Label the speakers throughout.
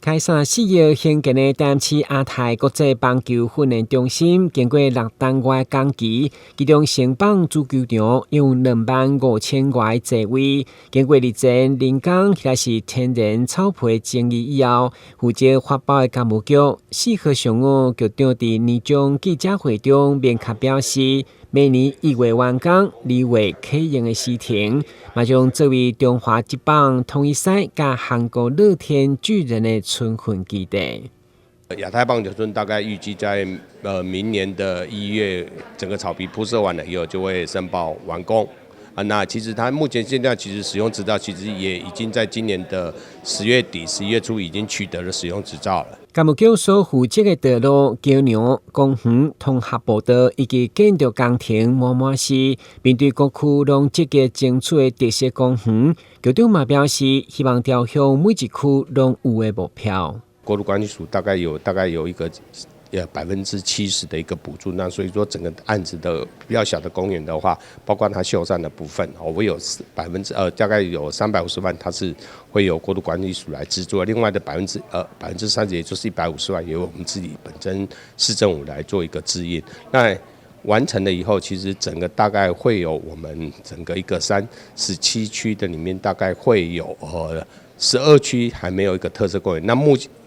Speaker 1: 开34月兴建的台南市亚太国际棒球训练中心，经过6单月工期，其中成棒足球场用25000外座位。经过日前人工或是天然草皮整理以后，负责发包的干务局4号上午局长伫年终记者会中明确表示，明年1月完工，2月启用的时程，马上作为中华职棒统一赛甲韩国乐天巨人的春训基地。
Speaker 2: 亚太棒球村大概预计在明年的1月，整个草皮铺设完了以后就会申报完工。那其实它目前现在其实使用执照，其实也已经在今年的10月底、11月初已经取得了使用执照了。
Speaker 1: 干务局所负责的道路、桥梁、公园、通合步道以及建筑工程满满是面对各区拢积极争取的特色公园，局长嘛表示，希望朝向每一区拢有的目标。
Speaker 2: 国土管理署大概有一个70%的一个补助，那所以说整个案子的比较小的公园的话，包括它修缮的部分，我有大概有350万，它是会由国土管理署来资助，另外的30%，也就是150万，由我们自己本身市政府来做一个支应。那完成了以后，其实整个大概会有我们整个一个37区的里面，大概会有12区还没有一个特色公园。那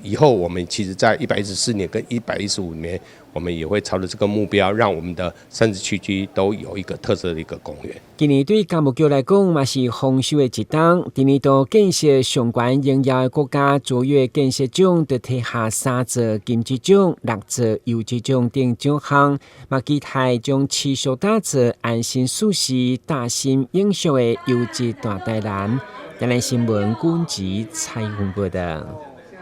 Speaker 2: 以后我们其实在114年跟115年，我们也会朝着这个目标，让我们的37区都有一个特色的一个公园。
Speaker 1: 今年对干务局来讲，嘛是丰收的一档。第二度建设相关应用的国家卓越建设奖，就提下3座金质奖、6座优质奖等奖项，嘛期待将持续打造安心舒适、大心应属的优质大台南。台南新闻管制采访报道。